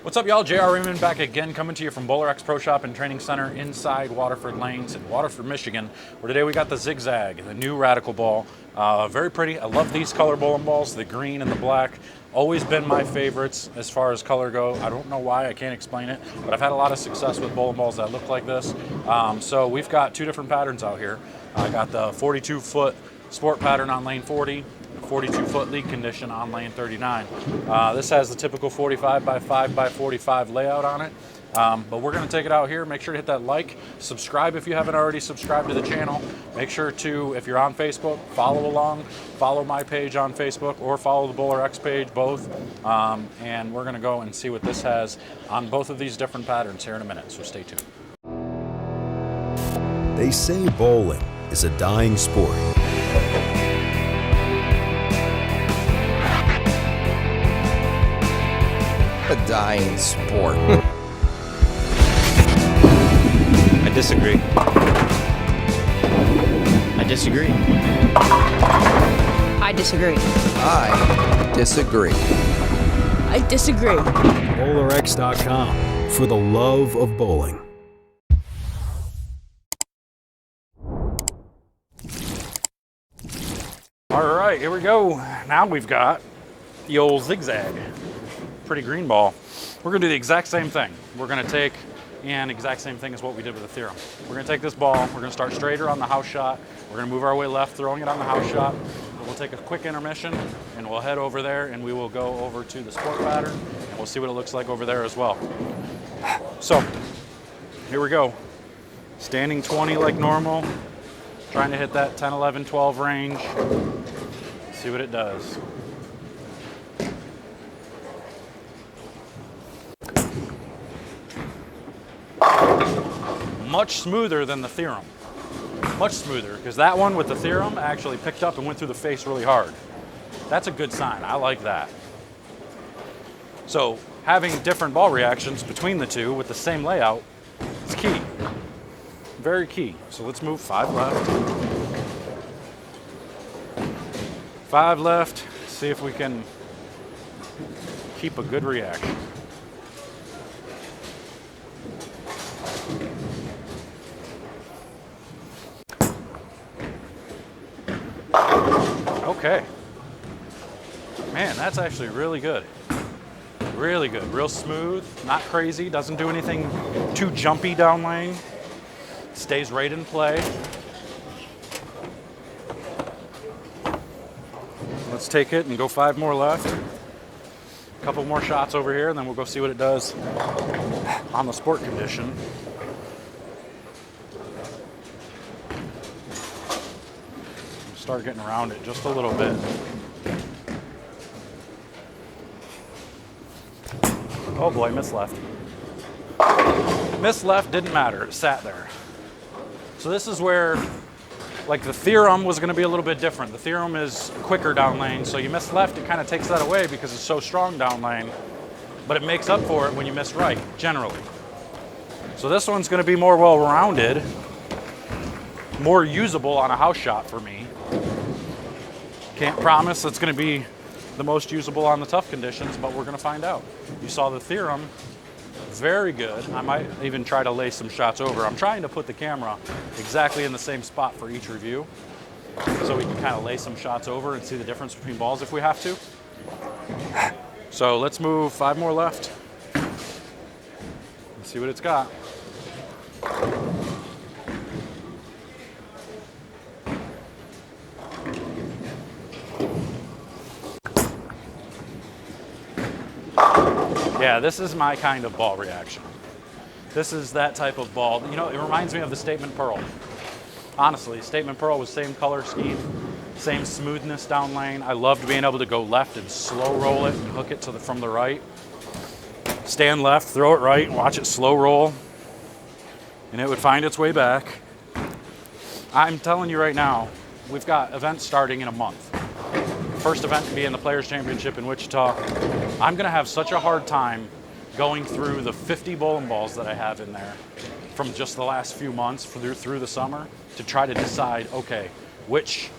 What's up, y'all? JR Raymond back again, coming to you from Bowler X Pro Shop and Training Center inside Waterford Lanes in Waterford, Michigan, where today we got the ZigZag, the new Radical ball. Very pretty. I love these color bowling balls, the green and the black. Always been my favorites as far as color go. I don't know why, I can't explain it, but I've had a lot of success with bowling balls that look like this. So we've got two different patterns out here. I got the 42-foot sport pattern on lane 40, 42-foot league condition on lane 39. This has the typical 45 by 5 by 45 layout on it, but we're going to take it out here. Make sure to hit that like, subscribe if you haven't already subscribed to the channel. Make sure to, if you're on Facebook, follow along, follow my page on Facebook or follow the Bowler X page, both, and we're going to go and see what this has on both of these different patterns here in a minute, so stay tuned. They say bowling is a dying sport. A dying sport. I disagree. I disagree. I disagree. I disagree. I disagree. BowlerX.com for the love of bowling. All right, here we go. Now we've got the old ZigZag. Pretty green ball. We're gonna do the exact same thing. We're gonna take, and exact same thing as what we did with the theorem. We're gonna take this ball, we're gonna start straighter on the house shot. We're gonna move our way left, throwing it on the house shot. We'll take a quick intermission and we'll head over there and we will go over to the sport pattern and we'll see what it looks like over there as well. So, here we go. Standing 20 like normal. Trying to hit that 10, 11, 12 range. See what it does. Much smoother than the theorem. Much smoother, because that one with the theorem actually picked up and went through the face really hard. That's a good sign. I like that. So having different ball reactions between the two with the same layout is key. Very key. So let's move 5 left. 5 left. See if we can keep a good reaction. Okay. Man, that's actually really good. Really good. Real smooth, not crazy, doesn't do anything too jumpy down lane. Stays right in play. Let's take it and go 5 more left. A couple more shots over here, and then we'll go see what it does on the sport condition. Start getting around it just a little bit. Oh boy, missed left. Missed left, didn't matter, it sat there. So this is where, like, the theorem was gonna be a little bit different. The theorem is quicker down lane, so you miss left, it kind of takes that away because it's so strong down lane, but it makes up for it when you miss right, generally. So this one's gonna be more well-rounded, more usable on a house shot for me. Can't promise it's going to be the most usable on the tough conditions, but we're going to find out. You saw the theorem, very good. I might even try to lay some shots over. I'm trying to put the camera exactly in the same spot for each review, so we can kind of lay some shots over and see the difference between balls if we have to. So let's move 5 more left. Let's see what it's got. Yeah, this is my kind of ball reaction. This is that type of ball. You know, it reminds me of the Statement Pearl. Honestly, Statement Pearl was same color scheme, same smoothness down lane. I loved being able to go left and slow roll it and hook it to from the right. Stand left, throw it right, watch it slow roll, and it would find its way back. I'm telling you right now, we've got events starting in a month. First event being the Players Championship in Wichita. I'm gonna have such a hard time going through the 50 bowling balls that I have in there from just the last few months through the summer to try to decide, okay, which,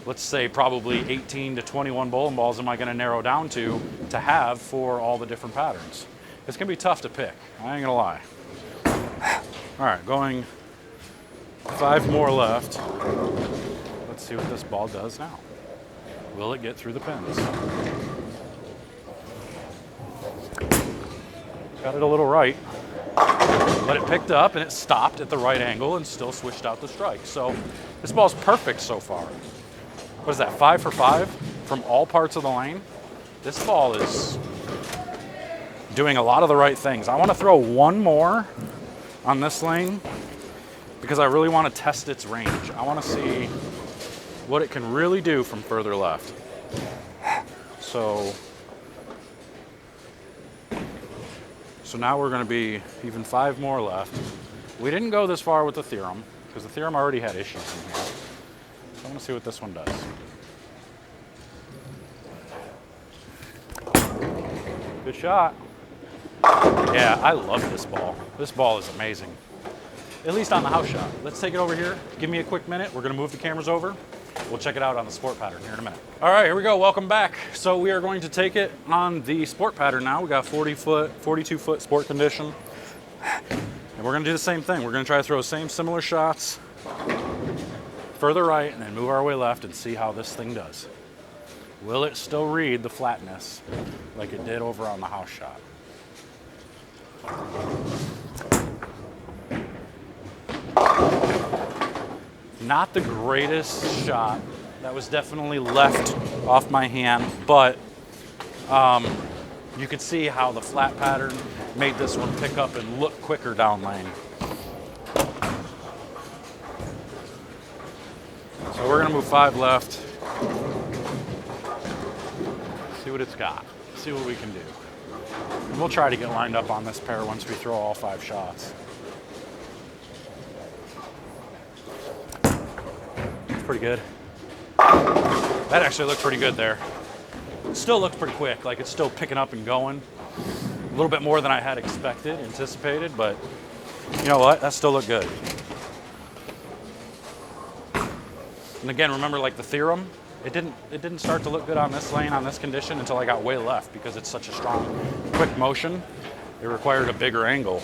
let's say probably 18 to 21 bowling balls am I gonna narrow down to have for all the different patterns. It's gonna be tough to pick, I ain't gonna lie. All right, going 5 more left. Let's see what this ball does now. Will it get through the pins? Got it a little right, but it picked up and it stopped at the right angle and still switched out the strike. So this ball's perfect so far. What is that, 5 for 5 from all parts of the lane? This ball is doing a lot of the right things. I want to throw one more on this lane because I really want to test its range. I want to see what it can really do from further left. So now we're going to be even 5 more left. We didn't go this far with the theorem because the theorem already had issues in here. So I want to see what this one does. Good shot. Yeah, I love this ball. This ball is amazing. At least on the house shot. Let's take it over here. Give me a quick minute. We're going to move the cameras over. We'll check it out on the sport pattern here in a minute. All right, here we go. Welcome back. So we are going to take it on the sport pattern now. We got 42-foot sport condition. And we're going to do the same thing. We're going to try to throw similar shots further right and then move our way left and see how this thing does. Will it still read the flatness like it did over on the house shot? Not the greatest shot. That was definitely left off my hand, but you could see how the flat pattern made this one pick up and look quicker down lane. So we're gonna move 5 left. See what it's got. See what we can do. And we'll try to get lined up on this pair once we throw all 5 shots. Pretty good. That actually looked pretty good there. It still looks pretty quick, like it's still picking up and going. A little bit more than I had anticipated, but you know what? That still looked good. And again, remember like the theorem, it didn't start to look good on this lane, on this condition until I got way left because it's such a strong, quick motion. It required a bigger angle.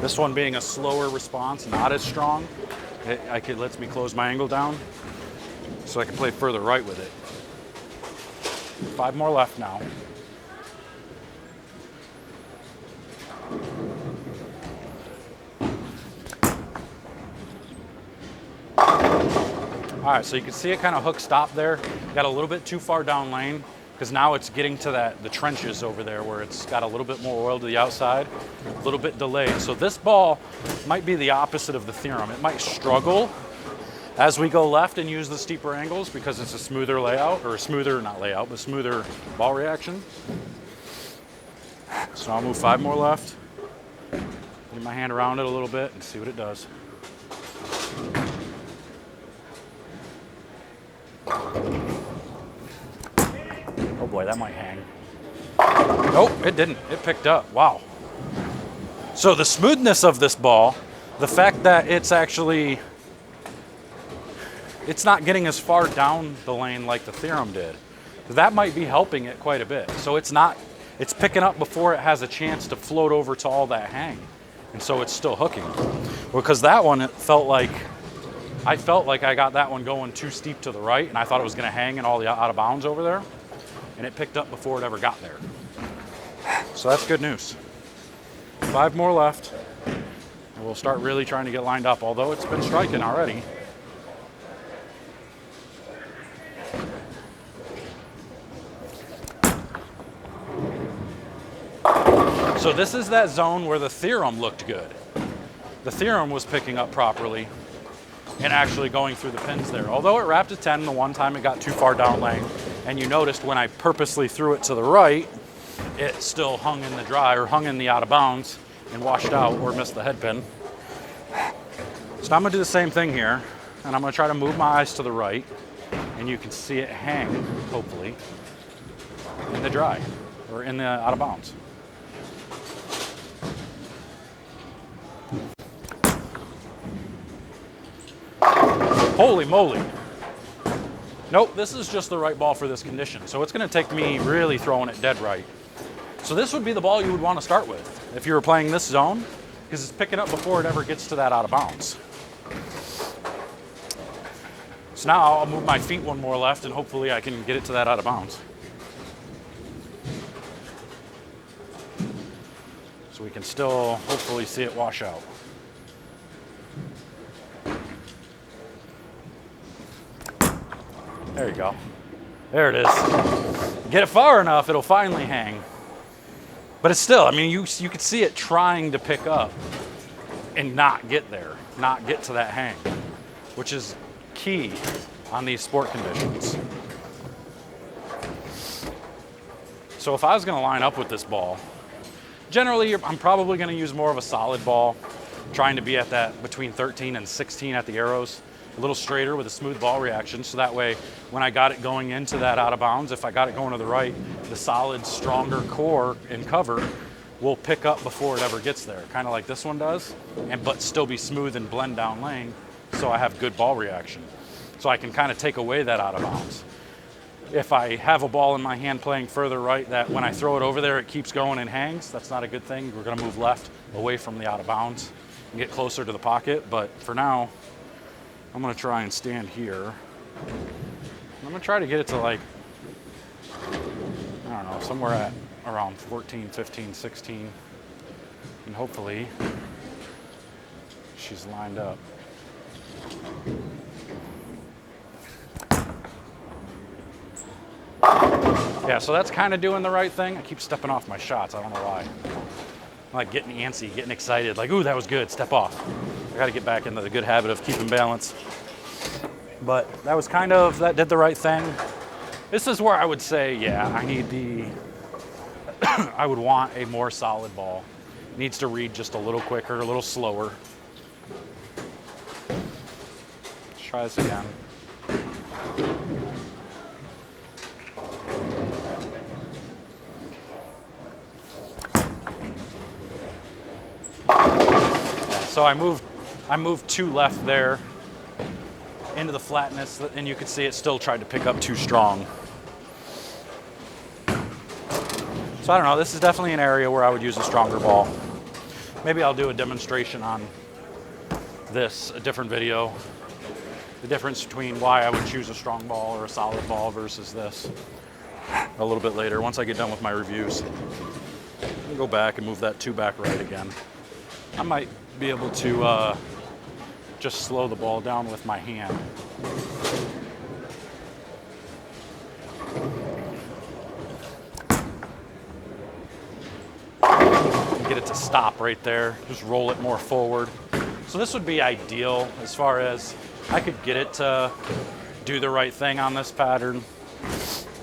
This one being a slower response, not as strong, it lets me close my angle down so I can play further right with it. 5 more left now. All right, so you can see it kind of hook stop there. Got a little bit too far down lane because now it's getting to the trenches over there where it's got a little bit more oil to the outside, a little bit delayed. So this ball might be the opposite of the theorem. It might struggle as we go left and use the steeper angles because it's a smoother layout, or a smoother, not layout, but smoother ball reaction. So I'll move 5 more left, get my hand around it a little bit and see what it does. Oh boy, that might hang. Nope, it didn't. It picked up. Wow. So the smoothness of this ball, the fact that it's not getting as far down the lane like the theorem did, that might be helping it quite a bit. So it's picking up before it has a chance to float over to all that hang. And so it's still hooking. Because that one, I felt like I got that one going too steep to the right and I thought it was gonna hang and all the out of bounds over there. And it picked up before it ever got there. So that's good news. 5 more left. And we'll start really trying to get lined up, although it's been striking already. So this is that zone where the theorem looked good. The theorem was picking up properly and actually going through the pins there. Although it wrapped a 10 the one time it got too far down lane, and you noticed when I purposely threw it to the right, it still hung in the dry or hung in the out of bounds and washed out or missed the head pin. So I'm gonna do the same thing here, and I'm gonna try to move my eyes to the right, and you can see it hang, hopefully, in the dry or in the out of bounds. Holy moly. Nope, this is just the right ball for this condition. So it's gonna take me really throwing it dead right So this would be the ball you would want to start with if you were playing this zone, because it's picking up before it ever gets to that out of bounds. So now I'll move my feet one more left and hopefully I can get it to that out of bounds. So we can still hopefully see it wash out. There you go. There it is. Get it far enough, it'll finally hang. But it's still, I mean, you could see it trying to pick up and not get there, not get to that hang, which is key on these sport conditions. So if I was gonna line up with this ball, generally I'm probably gonna use more of a solid ball, trying to be at that between 13 and 16 at the arrows, a little straighter with a smooth ball reaction, so that way when I got it going into that out of bounds, if I got it going to the right, the solid, stronger core and cover will pick up before it ever gets there, kind of like this one does, but still be smooth and blend down lane, so I have good ball reaction. So I can kind of take away that out of bounds. If I have a ball in my hand playing further right that when I throw it over there, it keeps going and hangs, that's not a good thing. We're gonna move left away from the out of bounds and get closer to the pocket. But for now, I'm gonna try and stand here. I'm gonna try to get it to like, I don't know, somewhere at around 14, 15, 16. And hopefully she's lined up. Yeah, so that's kind of doing the right thing. I keep stepping off my shots, I don't know why. I'm like getting antsy, getting excited, like, ooh, that was good, step off. I gotta get back into the good habit of keeping balance. But that was kind of, that did the right thing. This is where I would say, yeah, I need the, I would want a more solid ball. It needs to read just a little quicker, a little slower. Let's try this again. So I moved two left there into the flatness, and you can see it still tried to pick up too strong. So I don't know, this is definitely an area where I would use a stronger ball. Maybe I'll do a demonstration on this, a different video. The difference between why I would choose a strong ball or a solid ball versus this a little bit later, once I get done with my reviews. I'll go back and move that two back right again. I might be able to just slow the ball down with my hand. And get it to stop right there, just roll it more forward. So this would be ideal as far as I could get it to do the right thing on this pattern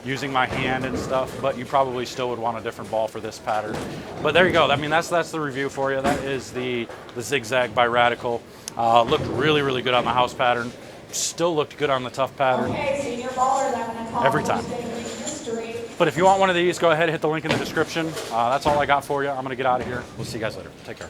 using my hand and stuff, but you probably still would want a different ball for this pattern. But there you go. I mean, that's the review for you. That is the ZigZag by Radical. Looked really, really good on the house pattern. Still looked good on the tough pattern. Okay, senior ballers, I'm going to call every time. history. But if you want one of these, go ahead and hit the link in the description. That's all I got for you. I'm going to get out of here. We'll see you guys later. Take care.